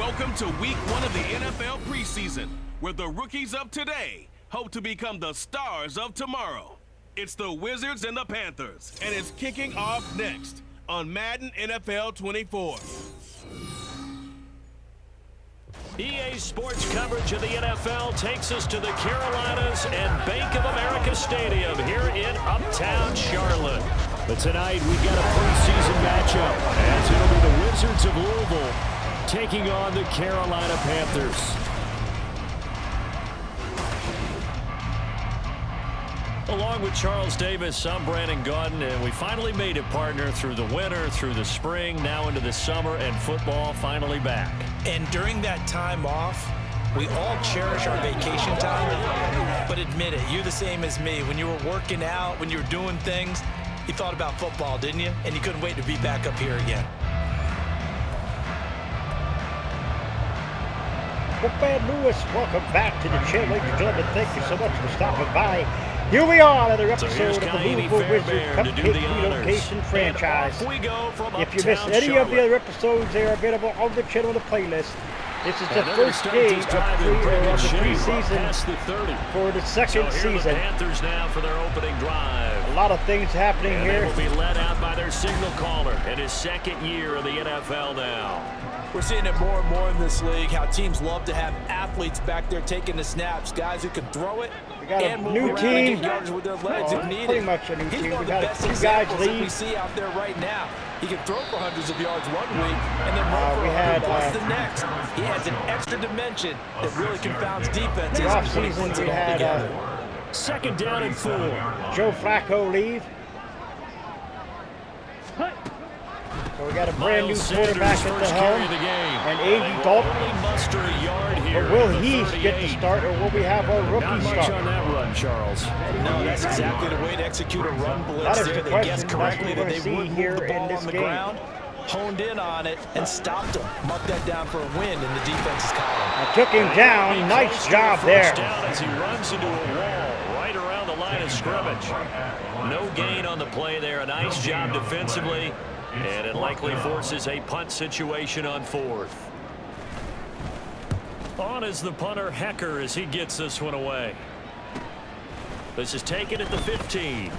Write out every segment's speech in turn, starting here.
Welcome to week 1 of the NFL preseason, where the rookies of today hope to become the stars of tomorrow. It's the Wizards and the Panthers, and it's kicking off next on Madden NFL 24. EA Sports coverage of the NFL takes us to the Carolinas and Bank of America Stadium here in Uptown Charlotte. But tonight we've got a preseason matchup as it'll be the Wizards of Louisville taking on the Carolina Panthers. Along with Charles Davis, I'm Brandon Gaudin, and we finally made it, partner, through the winter, through the spring, now into the summer, and football finally back. And during that time off, we all cherish our vacation time, but admit it, you're the same as me. When you were working out, when you were doing things, you thought about football, didn't you? And you couldn't wait to be back up here again. Well, Fan Lewis, welcome back to the channel. Ladies and gentlemen, thank you so much for stopping by. Here we are, another episode of the Louisville Wizards Cupcake Relocation franchise. If you missed any of the other episodes, they are available on the channel in the playlist. This is the first game of the preseason for the second season. Panthers now for their opening drive. A lot of things happening here. They will be led out by their signal caller in his second year of the NFL now. We're seeing it more and more in this league, how teams love to have athletes back there taking the snaps, guys who can throw it and move new around team. and get yards with their legs if needed. Pretty much a new He's team. one of We the got best two guys examples that we leave. see out there right now. He can throw for hundreds of yards one week and then run for 100 plus the next. He has an extra dimension that really confounds defenses. The offseason we had second down and 4. Joe Flacco leave. So we got a brand new quarterback at the helm, and Andy Dalton. But will he get the start, or will we have our rookie start? Not much on that run, Charles. No, that's exactly the way to execute a run blitz there. They guessed correctly that they would move the ball on the ground, honed in on it, and stopped him. Marked that down for a win in the defense's column. I took him down. Nice job there. Down as he runs into a wall right around the line of scrimmage. No gain on the play there. A nice job defensively. And it likely forces a punt situation on 4th. On is the punter, Hecker, as he gets this one away. This is taken at the 15.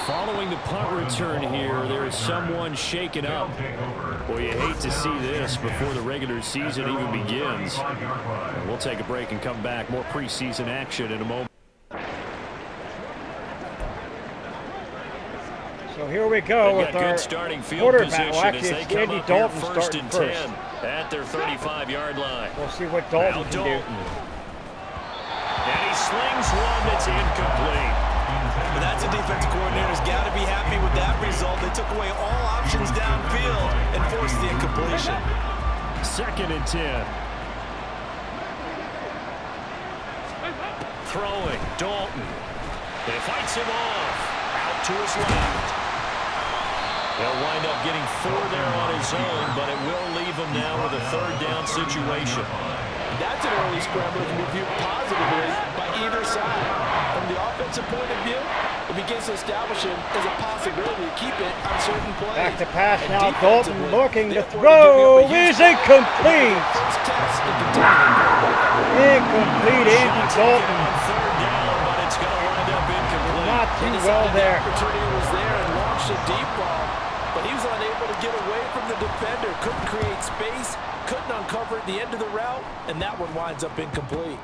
Following the punt return here, there is someone shaken up. Boy, you hate to see this before the regular season even begins. And we'll take a break and come back. More preseason action in a moment. So here we go with our quarterback. Well, actually, it's Andy Dalton starting first. At their 35-yard line. We'll see what Dalton can do. And he slings one that's incomplete. But that's a defensive coordinator's got to be happy with that result. They took away all options downfield and forced the incompletion. Second and 10. Throwing, Dalton. He fights him off. Out to his left. He'll wind up getting 4 there on his own, but it will leave him now with a third down situation. That's an early scramble that can be viewed positively by either side. From the offensive point of view, it begins to establish him as a possibility to keep it on certain plays. Back to pass now. Dalton looking to throw. Is incomplete. Incomplete, Andy Dalton. Third down, but it's going to wind up incomplete. Not too well there. The opportunity was there and launched a deep ball, but he was unable to get away from the defender. Couldn't create space, couldn't uncover at the end of the route, and that one winds up incomplete.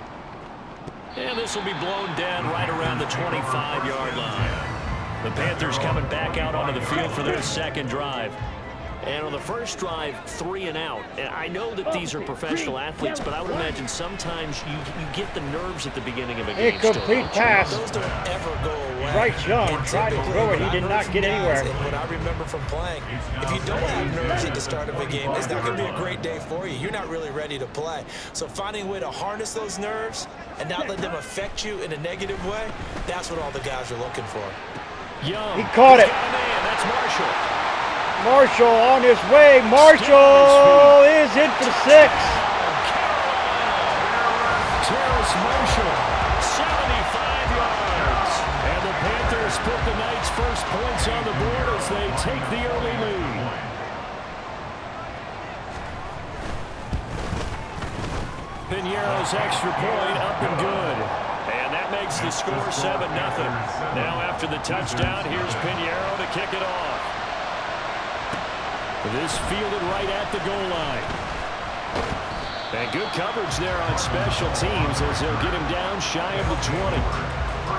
And this will be blown down right around the 25-yard line. The Panthers coming back out onto the field for their second drive. And on the first drive, 3 and out. And I know that these are professional athletes, but I would imagine sometimes you get the nerves at the beginning of a game. Incomplete pass. Those don't ever go away. Bryce Young tried to throw it. He did not get anywhere. And what I remember from playing, if you don't have nerves at the start of a game, it's not going to be a great day for you. You're not really ready to play. So finding a way to harness those nerves and not let them affect you in a negative way, that's what all the guys are looking for. Young. He caught it. That's Marshall. Marshall on his way. Marshall is in for 6. Terrace Marshall, 75 yards. And the Panthers put the night's first points on the board as they take the early lead. Piñeiro's extra point up and good. And that makes the score 7-0. Now after the touchdown, here's Piñeiro to kick it off. This fielded right at the goal line. And good coverage there on special teams as they'll get him down shy of the 20.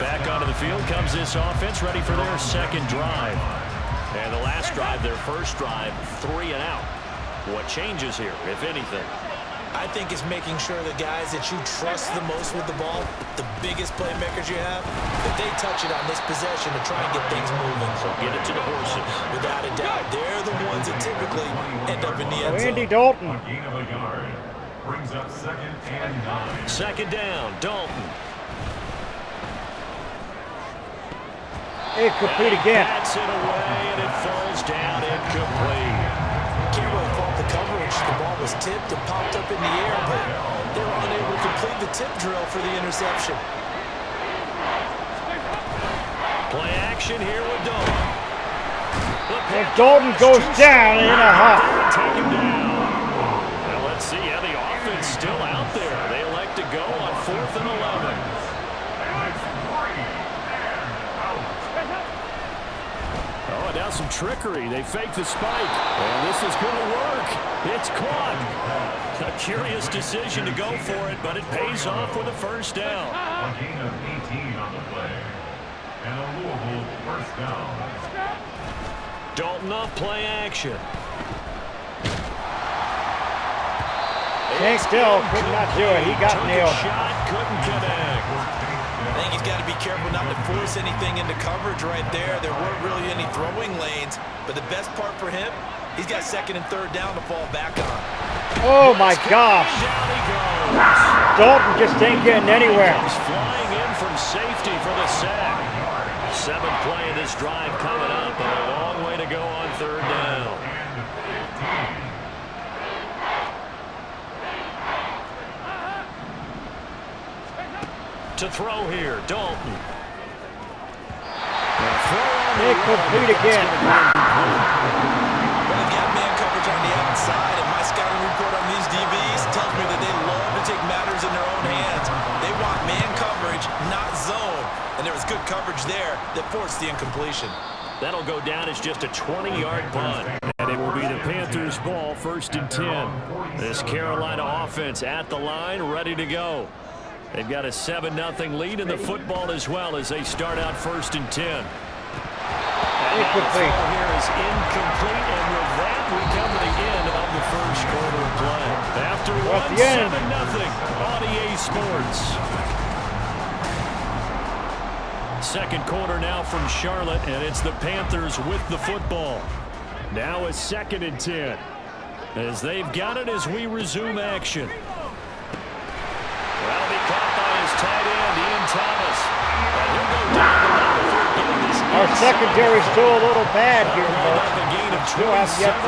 Back onto the field comes this offense, ready for their second drive. And the last drive, their first drive, 3 and out. What changes here, if anything? I think it's making sure the guys that you trust the most with the ball, the biggest playmakers you have, that they touch it on this possession to try and get things moving. So get it to the horses. Without a doubt, they're the ones that typically end up in the end zone. Andy Dalton. Brings up 2nd and 9. Second down, Dalton. Incomplete again. That's it away, and it falls down incomplete. Can't really fault the coverage. The ball was tipped and popped up in the air, but they were unable to complete the tip drill for the interception. Play action here with Dalton. And Dalton goes down in a huff. Take him down. Now let's see how the offense still out there. They elect to go on 4th and 11. Oh, now some trickery. They fake the spike. And this is going to work. It's caught. A curious decision to go for it, but it pays off with a first down. A gain of 18 on the play. And a Louisville first down. Dalton off play action. Hank Still could not do it. He got nailed. Shot, couldn't connect. I think he's got to be careful not to force anything into coverage right there. There weren't really any throwing lanes, but the best part for him, he's got 2nd and 3rd down to fall back on. Oh my gosh. Down he goes. Dalton just ain't getting anywhere. He's flying in from safety for the sack. 7th play of this drive coming up, and a long way to go on 3rd down. To throw here, Dalton. Incomplete again. Well, they've got man coverage on the outside, and my scouting report on these DBs tells me that they love to take matters in their own hands. They want man coverage, not zone. And there was good coverage there that forced the incompletion. That'll go down as just a 20-yard punt. And it will be the Panthers' ball, 1st and 10. This Carolina offense at the line, ready to go. They've got a 7-0 lead in the football as well as they start out 1st and 10. Incomplete. Here is incomplete, and with that, we come to the end of the first quarter of play. After one, 7-0 on EA Sports. Second quarter now from Charlotte, and it's the Panthers with the football. Now a 2nd and 10. As they've got it as we resume action. Well, be caught by his tight end, Ian Thomas. And he'll go down Our secondary's still a little bad here, folks. Still have yet to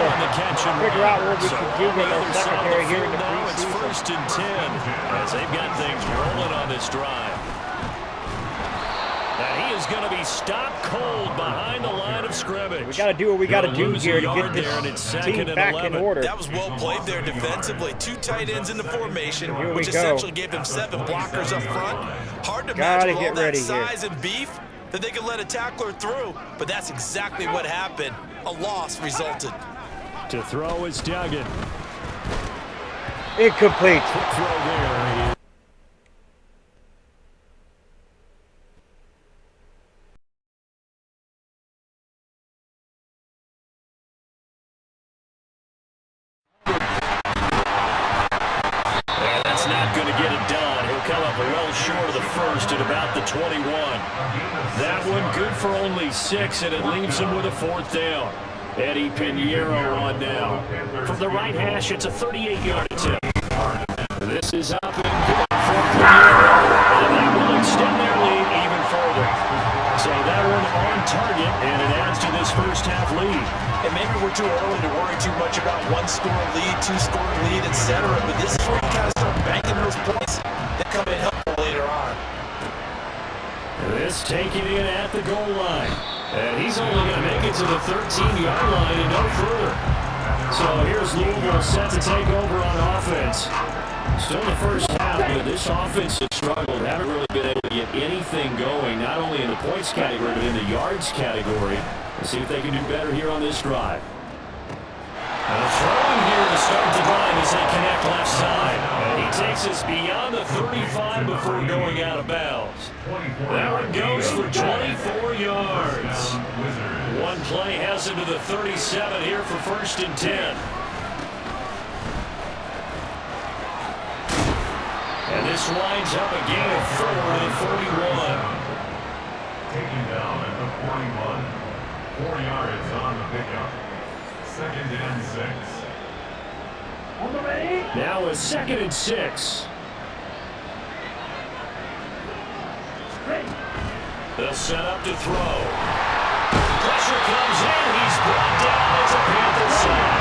figure out what we can do with our secondary here in the preseason. It's 1st and 10 as they've got things rolling on this drive. And he is going to be stopped cold behind the line of scrimmage. We got to do what we got to do here to get this team back in order. That was well played there defensively. 2 tight ends in the formation, Here which we go. essentially gave them 7 blockers up front. Hard to imagine all that size here. and beef that they could let a tackler through, but that's exactly what happened. A loss resulted. To throw is Duggan. Incomplete. Throw there. At about the 21. That one good for only 6, and it leaves him with a 4th down. Eddie Piñeiro on now. From the right hash, it's a 38-yard attempt. This is up and good for Piñeiro. And that will extend their lead even further. So that one on target, and it adds to this first half lead. And maybe we're too early to worry too much about 1-score lead, 2-score lead, etc. But this is where you kind of start banking those points that come in helpful later on. This taking in at the goal line. And he's only going to make it to the 13-yard line and no further. So here's Louisville set to take over on offense. Still the first half, but this offense has struggled. Haven't really been able to get anything going, not only in the points category, but in the yards category. Let's see if they can do better here on this drive. Throwing here to start the drive as they connect left side. And he takes us beyond the 35 before going out of bounds. That one goes for 24 yards. One play has him to the 37 here for 1st and 10. And this winds up a gain of 4 to the 41. Taken down at the 41. 4 yards on the pickup. 2nd and 6. Now a 2nd and 6. They'll set up to throw. Pressure comes in. He's brought down. It's a Panther sack.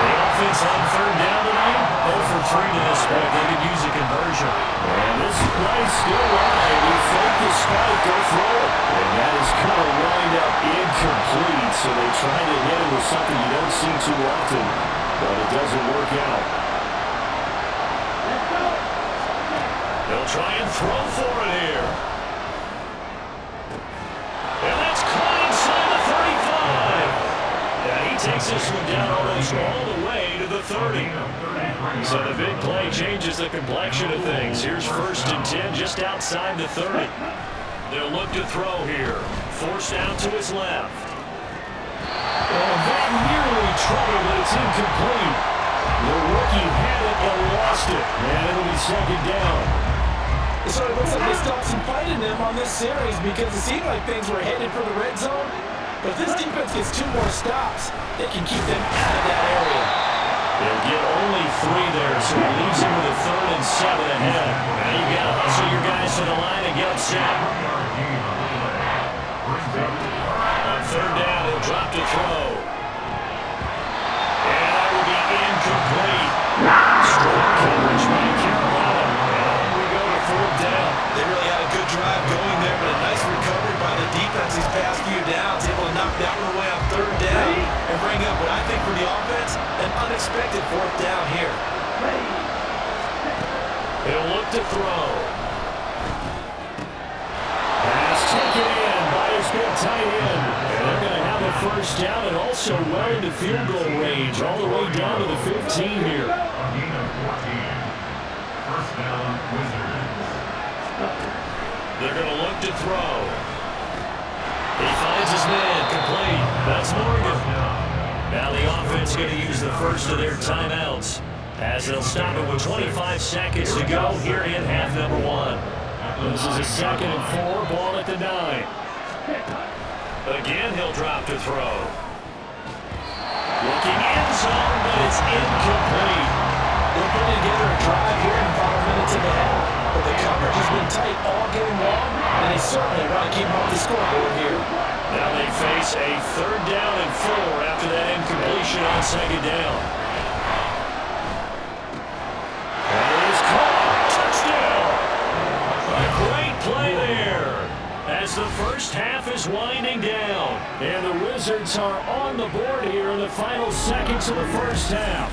The offense on 3rd down tonight. 0 for 3 to this point. They could use a conversion. And this play still live. He faked the spike. Go throw it. And that is kind of lined up incomplete. So they try to hit it with something you don't see too often. But it doesn't work out. They'll try and throw for it here. And that's caught inside the 35. Yeah, he takes this one down almost all the way to the 30. So the big play changes the complexion of things. Here's 1st and 10 just outside the 30. They'll look to throw here. Forced out to his left. And that nearly trouble, but it's incomplete. The rookie had it and lost it. And it'll be 2nd down. So it looks like they stopped some fight in them on this series because it seemed like things were headed for the red zone. But if this defense gets 2 more stops, they can keep them out of that area. They'll get only 3 there, so it leaves him with a 3rd and 7 ahead. Now you got to hustle your guys to the line and get them set. On 3rd down, he'll drop to throw. And that will be incomplete. Strong coverage by Carolina. And we go to 4th down. They really had a good drive going there, but a nice recovery by the defense these past few downs, able to knock that one away on 3rd down and bring up what I think for the offense, an unexpected 4th down here. He'll look to throw. Pass taken in by his good tight end. And they're going to have a 1st down and also well into field goal range, all the way down to the 15 here. A gain of 14. 1st down, Wizards. They're going to look to throw. He finds his man, complete. That's Morgan. Now the offense going to use the first of their timeouts as they'll stop it with 25 seconds to go here in half number 1. This is a 2nd and 4, ball at the 9. Again, he'll drop to throw. Looking end zone, but it's incomplete. They're putting together a drive here in 5 minutes and a half, but the coverage has been tight all game long, and they certainly want to keep them off the scoreboard here. Now they face a 3rd down and 4 after that incompletion on 2nd down. And it is caught. Touchdown. A great play there as the first half is winding down. And the Wizards are on the board here in the final seconds of the first half.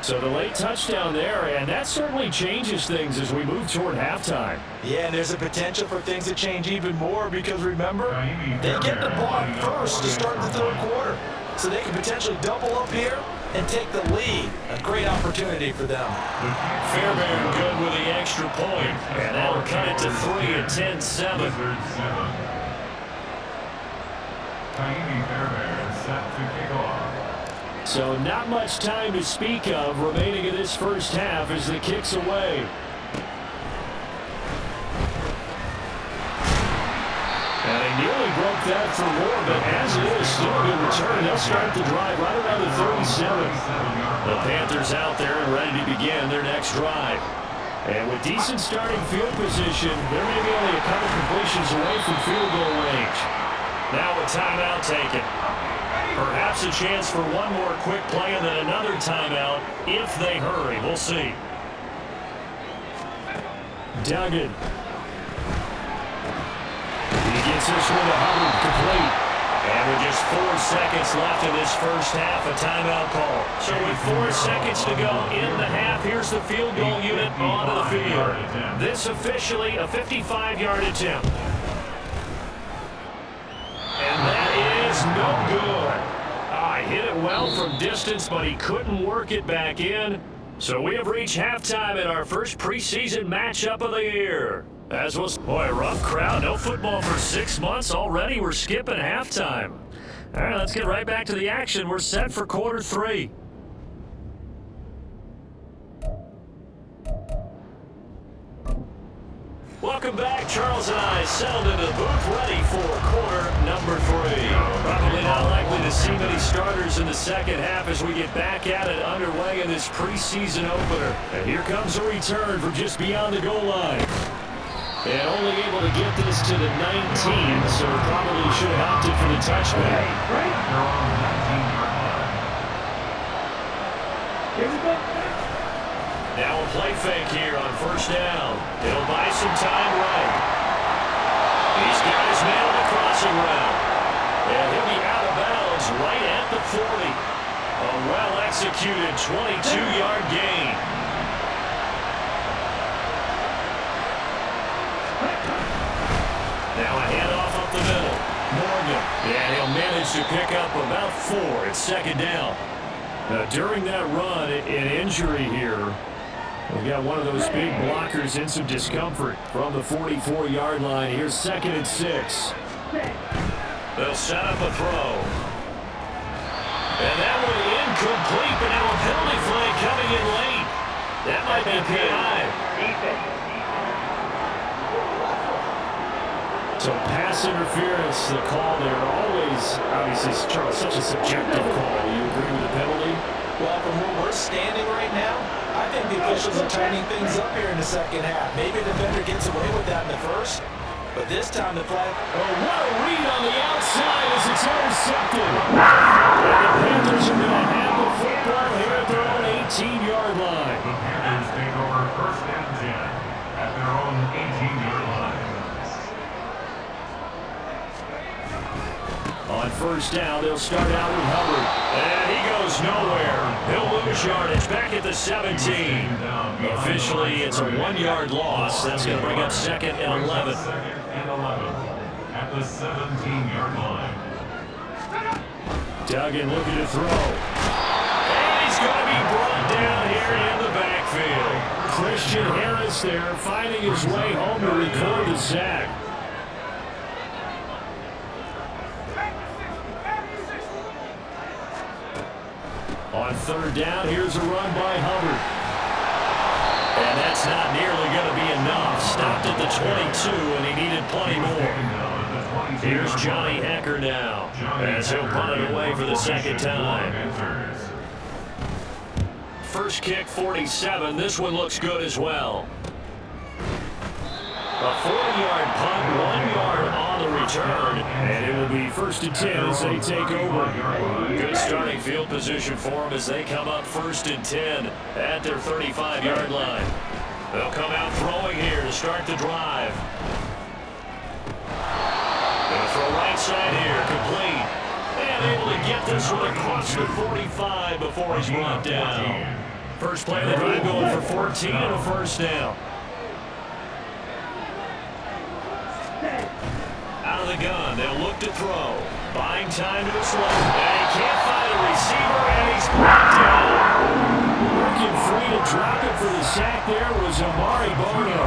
So the late touchdown there, and that certainly changes things as we move toward halftime. Yeah, and there's a potential for things to change even more because remember, they get the ball first to start the 3rd quarter. So they can potentially double up here and take the lead. A great opportunity for them. Fairbairn good with the extra point, and that'll cut it to 3 at 10-7. Wizards 7. Taimi Fairbairn set to kick off. So not much time to speak of remaining in this first half as the kick's away. And they nearly broke that for more, but as it is, still a good return. They'll start the drive right around the 37. The Panthers out there and ready to begin their next drive. And with decent starting field position, they're maybe only a couple completions away from field goal range. Now a timeout taken. Perhaps a chance for one more quick play and then another timeout if they hurry. We'll see. Duggan. He gets this one to Hubbard complete. And And with just 4 seconds left in this first half, a timeout call. So with 4 seconds to go in the half, here's the field goal unit onto the field. This officially a 55-yard attempt. And that is no good. He hit it well from distance, but he couldn't work it back in. So we have reached halftime in our first preseason matchup of the year. As was, boy, a rough crowd. No football for 6 months already. We're skipping halftime. All right, let's get right back to the action. We're set for quarter 3. Welcome back. Charles and I settled into the booth ready for quarter number 3. Probably not likely to see many starters in the second half as we get back at it underway in this preseason opener. And here comes a return from just beyond the goal line. And only able to get this to the 19, so probably should have opted for the touchback. Now a play fake here on first down. It'll buy some time right. He's got his man on the crossing route. And he'll be out of bounds right at the 40. A well-executed 22-yard gain. Now a handoff up the middle. Morgan. And he'll manage to pick up about 4. It's second down. Now, during that run, an injury here. We've got one of those big blockers in some discomfort from the 44-yard line. Here's 2nd and 6. They'll set up a throw. And that one incomplete, but now a penalty flag coming in late. That might be PI. So pass interference, the call there, always, obviously, Charles, such a subjective call. Do you agree with the penalty? Well, from where we're standing right now, I think the officials are turning things up here in the second half. Maybe the defender gets away with that in the first, but this time the flag. Oh, what a read on the outside as it's intercepted. And the Panthers are going to have the football here at their own 18-yard line. The Panthers take over 1st and 10 at their own 18-yard line. On first down, they'll start out with Hubbard. And he goes nowhere. He'll lose yardage back at the 17. Officially, it's a 1-yard loss. That's going to bring up 2nd and 11. 2nd and 11 at the 17-yard line. Duggan looking to throw. And he's going to be brought down here in the backfield. Christian Harris there finding his way home to record the sack. On third down, here's a run by Hubbard. And that's not nearly going to be enough. Stopped at the 22, and he needed plenty more. Here's Johnny Hecker now, as he'll punt it away for the second time. First kick, 47. This one looks good as well. A 40-yard punt, 1 yard on the return, and it will be 1st and 10 as they take over. Good starting field position for them as they come up 1st and 10 at their 35-yard line. They'll come out throwing here to start the drive. Gonna throw right side here, complete. And able to get this one across the 45 before he's brought down. First play of the drive going for 14 and a first down. Out of the gun, they'll look to throw. Buying time to his left. And he can't find a receiver, and he's brought down. Working free to drop it for the sack there was Amari Barwin.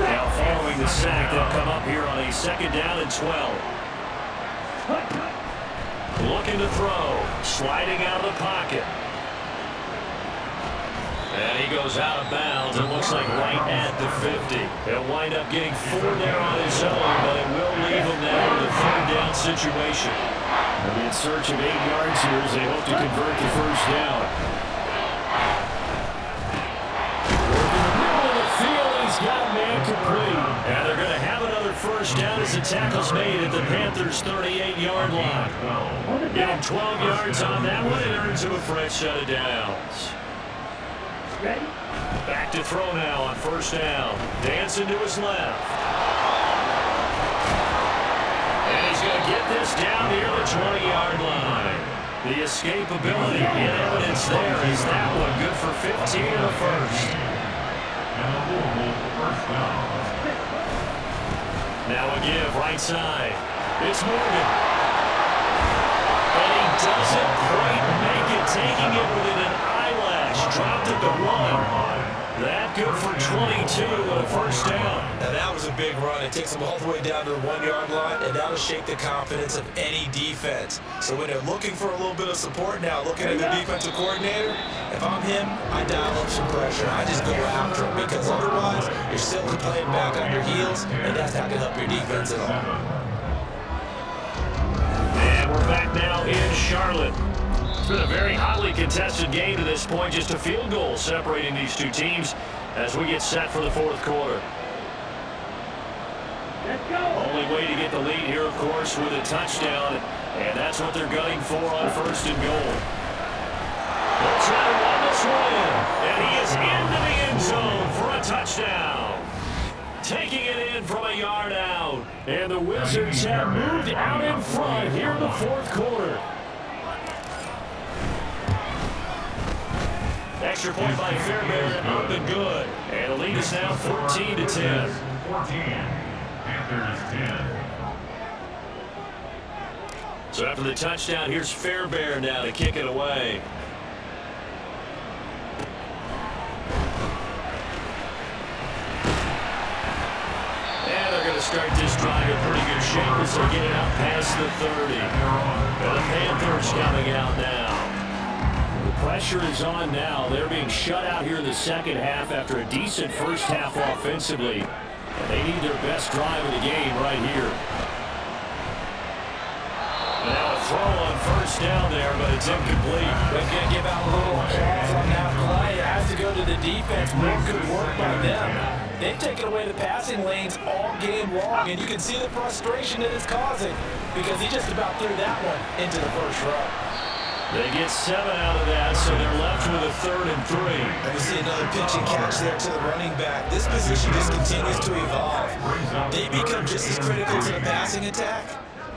Now following the sack, they'll come up here on a 2nd down and 12. Looking to throw. Sliding out of the pocket. And he goes out of bounds. It looks like right at the 50. He'll wind up getting 4 there on his own, but it will leave him now in a 3rd down situation. They'll be in search of 8 yards here as they hope to convert the first down. Working the middle of the field, he's got a man complete. And they're going to have another first down as the tackle's made at the Panthers' 38-yard line. Give him 12 yards on that one and earns him a fresh set of downs. Ready? Back to throw now on first down. Dancing to his left. And he's going to get this down near the 20-yard line. The escapability in evidence there is that one good for 15 in the first. And the Louisville first down. Now a give right side. It's Morgan. And he doesn't quite make it, taking it within an eyelash. Dropped it to 1. That good for 22 and a first down. Now that was a big run. It takes them all the way down to the 1-yard line, and that'll shake the confidence of any defense. So when they're looking for a little bit of support now, looking at the defensive coordinator, if I'm him, I dial up some pressure. I just go after him, because otherwise you're still playing back on your heels, and that's not going to help your defense at all. And we're back now in Charlotte. It's been a very hotly contested game to this point. Just a field goal separating these two teams as we get set for the fourth quarter. Let's go. Only way to get the lead here, of course, with a touchdown, and that's what they're gunning for on first and goal. They'll try to run this one in, and he is into the end zone for a touchdown. Taking it in from a yard out, and the Wizards have moved out in front here in the fourth quarter. Extra point by Fairbairn, up and good. And the lead is now 14-10. 14. Panthers 10. So after the touchdown, here's Fairbairn now to kick it away. And they're going to start this drive in pretty good shape as they get it out past the 30. And the Panthers coming out now. Pressure is on now. They're being shut out here in the second half after a decent first half offensively. And they need their best drive of the game right here. And now a throw on first down there, but it's incomplete. They're going to give out a little applause on that play. It has to go to the defense. More good work by them. They've taken away the passing lanes all game long, and you can see the frustration that it's causing because he just about threw that one into the first row. They get 7 out of that, so they're left with a 3rd and 3. And we see another pitch and catch there to the running back. This position just continues to evolve. They become just as critical to the passing attack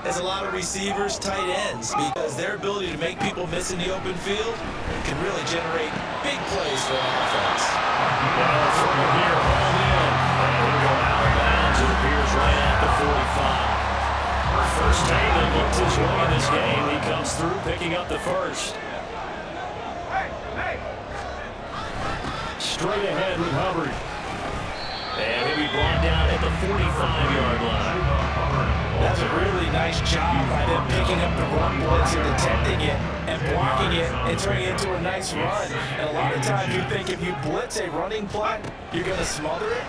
as a lot of receivers, tight ends, because their ability to make people miss in the open field can really generate big plays for an offense. Now from here, hauled in. And he'll go out of bounds. It appears right at the 45. First time that looked his way in this game, he comes through picking up the first. Straight ahead with Hubbard. And he'll be brought down at the 45-yard line. That's a really nice job by them picking up the run blitz and detecting it and blocking it and turning it into a nice run. And a lot of times you think if you blitz a running play, you're going to smother it.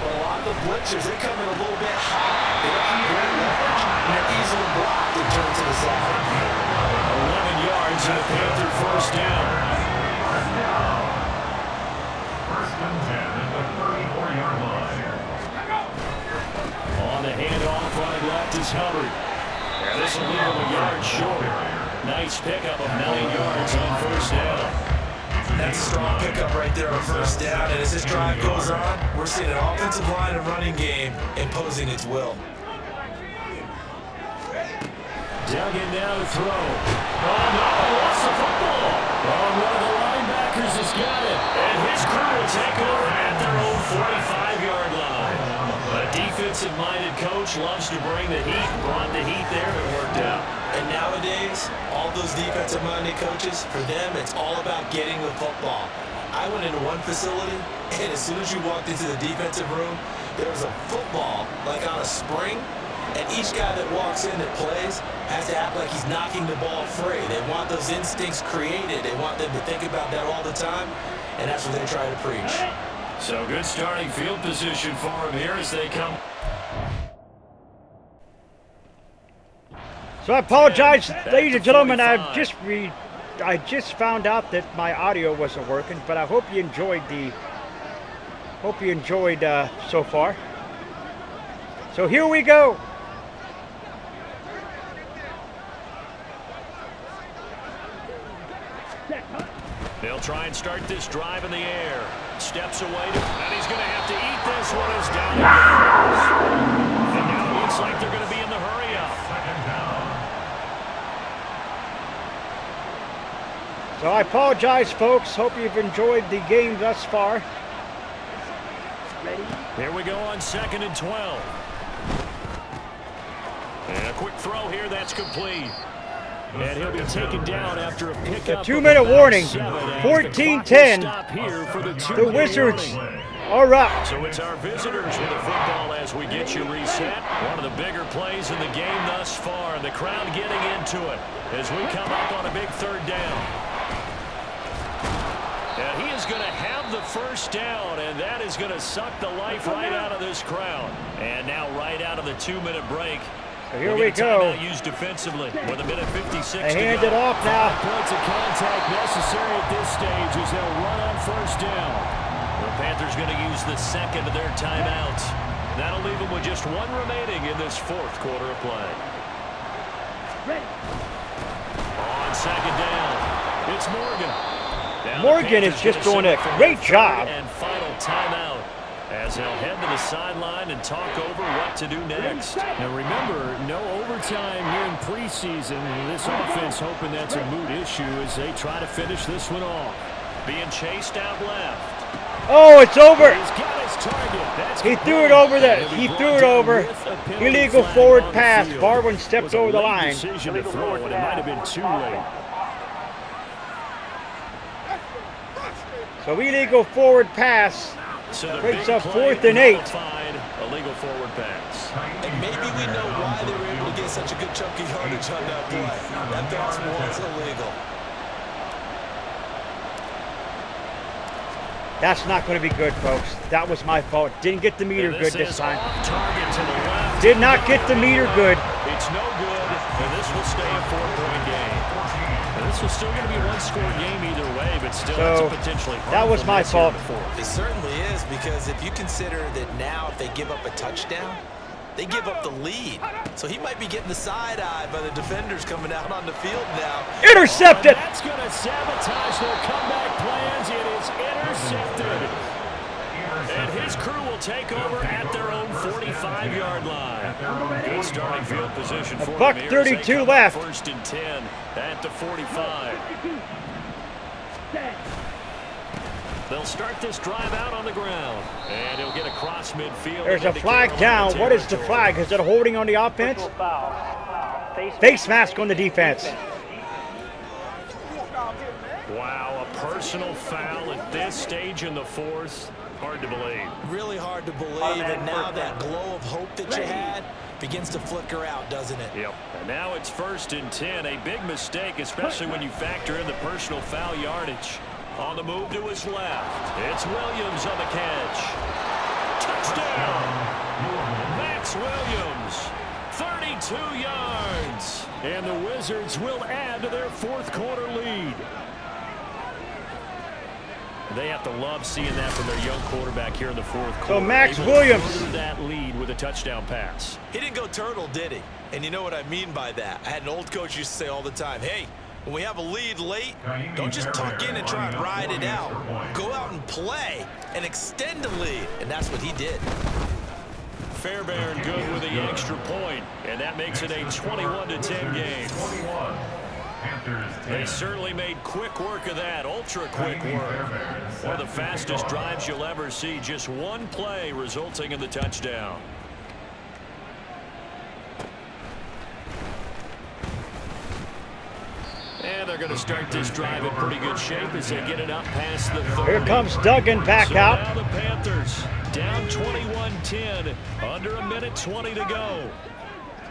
But a lot of the blitzers, they come in a little bit high. They don't have great leverage, and they're easily blocked and turned to the side. 11 yards and a Panther first down. First and 10 at the 34-yard line. On the handoff, running left is Hubbard. And this will leave him a yard short. Nice pickup of 9 yards on first down. That's a strong pickup right there on first down, and as this drive goes on, we're seeing an offensive line and running game imposing its will. Duggan now to throw. Oh no, lost the football. Oh, one of the linebackers has got it. And his crew will take over at their own 45-yard line. A defensive-minded coach loves to bring the heat. Brought the heat there, it worked out. And nowadays, all those defensive-minded coaches, for them, it's all about getting the football. I went into one facility, and as soon as you walked into the defensive room, there was a football, like on a spring, and each guy that walks in that plays has to act like he's knocking the ball free. They want those instincts created. They want them to think about that all the time, and that's what they try to preach. So good starting field position for him here as they come. So I apologize, ladies and gentlemen. I just found out that my audio wasn't working, but I hope you enjoyed so far. So here we go. They'll try and start this drive in the air. Steps away, and he's going to have to eat this one as down it goes. And now it looks like they're going to be in the hurry up. Second down. So I apologize, folks. Hope you've enjoyed the game thus far. Here we go on 2nd and 12. And a quick throw here, that's complete. And he'll be taken down after a pickup. A 2-minute warning. 14-10. The Wizards are up. So it's our visitors with the football as we get you reset. One of the bigger plays in the game thus far. And the crowd getting into it as we come up on a big 3rd down. And he is going to have the first down, and that is going to suck the life right out of this crowd. And now right out of the 2-minute break. So here we go. Used defensively with 1:56 they hand it off now. 5 points of contact necessary at this stage as they'll run on first down. The Panthers going to use the second of their timeouts. That'll leave them with just 1 remaining in this 4th quarter of play. On 2nd down, it's Morgan. Morgan is just doing a great job. And final timeout as they'll head to the sideline and talk over what to do next. Now remember, no overtime here in preseason. This offense hoping that's a moot issue as they try to finish this one off. Being chased out left. Oh, it's over. He's got his target. He threw it over there. He threw it over. Illegal forward pass. Barwin stepped over the line. Decision to throw, and it might have been too late. So illegal forward pass. Breaks up 4th and 8. Illegal forward pass. And maybe we know why they were able to get such a good chunky yardage on that play. That pass was illegal. That's not going to be good, folks. That was my fault. Didn't get the meter good this time. Target to the left. Did not get the meter good. It's no good, and this will stay a 4-point game. And this was still going to be a 1-score game either way, but still that's a potentially that was my fault. It certainly is, because if you consider that now if they give up a touchdown, they give up the lead. So he might be getting the side-eye by the defenders coming out on the field now. Intercepted! That's going to sabotage their comeback plans. It is intercepted. And his crew will take over at their own 45-yard line. Good starting field position for them here. $1:32 left. 1st and 10 at the 45. They'll start this drive out on the ground. And he'll get across midfield. There's a flag down. What is the flag? Is it holding on the offense? Face mask on the defense. Wow, a personal foul at this stage in the 4th. Hard to believe. Really hard to believe, and now that glow of hope that you had begins to flicker out, doesn't it? Yep. And now it's 1st and 10. A big mistake, especially when you factor in the personal foul yardage. On the move to his left. It's Williams on the catch. Touchdown! Max Williams. 32 yards. And the Wizards will add to their 4th quarter lead. They have to love seeing that from their young quarterback here in the 4th quarter. So Max Williams. That lead with a touchdown pass. He didn't go turtle, did he? And you know what I mean by that. I had an old coach used to say all the time, hey, when we have a lead late, don't just tuck in and try and ride it out. Go out and play and extend the lead. And that's what he did. Fairbairn good with the extra point, and that makes it a 21-10 game. They certainly made quick work of that, ultra quick work. One of the fastest drives you'll ever see, just one play resulting in the touchdown. And they're going to start this drive in pretty good shape as they get it up past the 30. Here comes Duggan back out. Now the Panthers down 21-10, under 1:20 to go.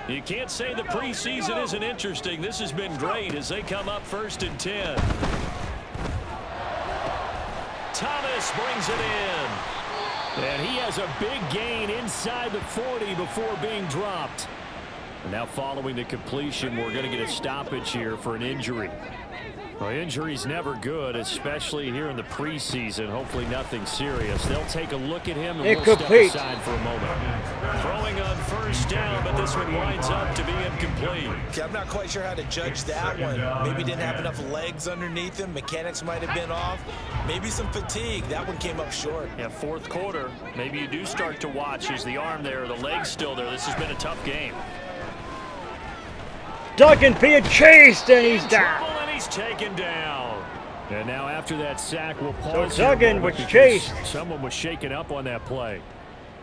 You can't say the preseason isn't interesting. This has been great as they come up 1st and 10. Thomas brings it in. And he has a big gain inside the 40 before being dropped. And now following the completion, we're going to get a stoppage here for an injury. Well, injury's never good, especially here in the preseason. Hopefully nothing serious. They'll take a look at him and we'll step aside for a moment. Throwing on 1st down, but this one winds up to be incomplete. Okay, I'm not quite sure how to judge that one. Maybe didn't have enough legs underneath him. Mechanics might have been off. Maybe some fatigue. That one came up short. Yeah, 4th quarter. Maybe you do start to watch. Is the arm there, the leg's still there? This has been a tough game. Duggan being chased, and he's down. And he's taken down. And now after that sack, we'll pause. So Duggan was chased. Someone was shaken up on that play.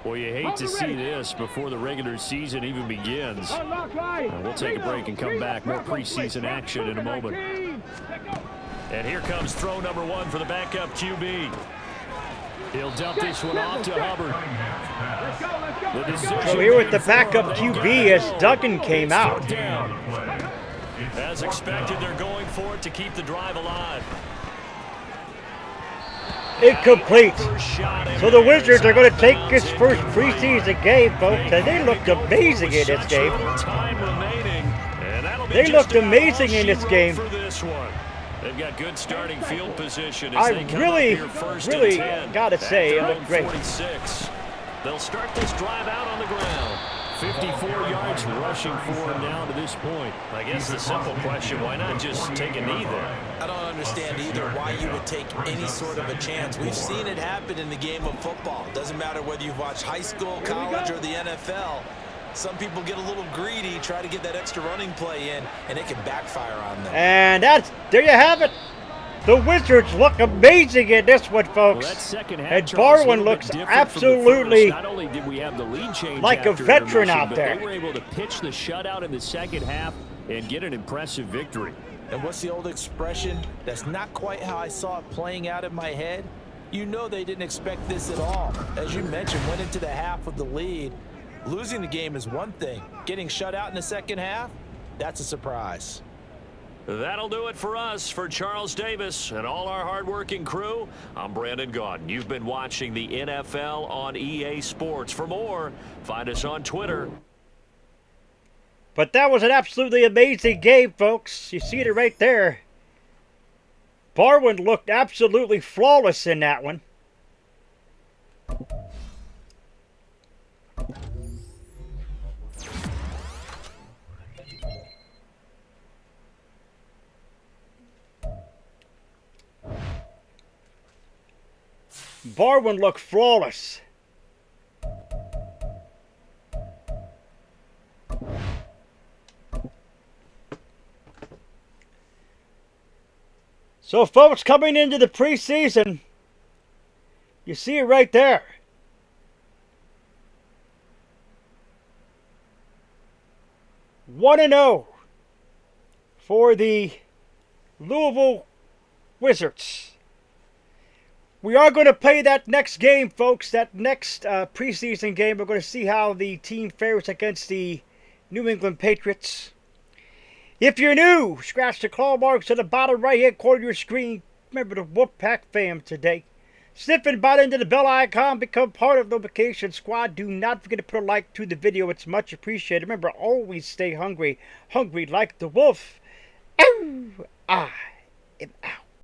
Well, you hate to see this before the regular season even begins. We'll take a break and come back. More preseason action in a moment. And here comes throw number 1 for the backup QB. He'll dump this one off to Hubbard. So here with the backup QB as Duggan came out. As expected, they're going for it to keep the drive alive. Incomplete. So the Wizards are going to take this first preseason game, folks, and they looked amazing in this game. They looked amazing in this game. They've got good starting field position. I really got to say, it looked great. They'll start this drive out on the ground. 54 yards rushing for him now to this point. I guess the simple question, why not just take a knee there? I don't understand either why you would take any sort of a chance. We've seen it happen in the game of football. Doesn't matter whether you've watched high school, college, or the NFL. Some people get a little greedy, try to get that extra running play in, and it can backfire on them. And there you have it. The Wizards look amazing in this one, folks. Well, and Barwin looks absolutely Not only did we have the lead change like a veteran out there. They were able to pitch the shutout in the second half and get an impressive victory. And what's the old expression? That's not quite how I saw it playing out in my head. You know they didn't expect this at all. As you mentioned, went into the half with the lead. Losing the game is one thing. Getting shut out in the second half, that's a surprise. That'll do it for us. For Charles Davis and all our hardworking crew, I'm Brandon Gaudin. You've been watching the NFL on EA Sports. For more, find us on Twitter. But that was an absolutely amazing game, folks. You see it right there. Barwin looked absolutely flawless in that one. Barwin looked flawless. So, folks, coming into the preseason, you see it right there. One 1-0 for the Louisville Wizards. We are going to play that next game, folks. That next preseason game. We're going to see how the team fares against the New England Patriots. If you're new, scratch the claw marks at the bottom right-hand corner of your screen. Remember the Wolfpack fam today. Sniff and bite into the bell icon. Become part of the notification squad. Do not forget to put a like to the video. It's much appreciated. Remember, always stay hungry. Hungry like the wolf. Ow! I am out.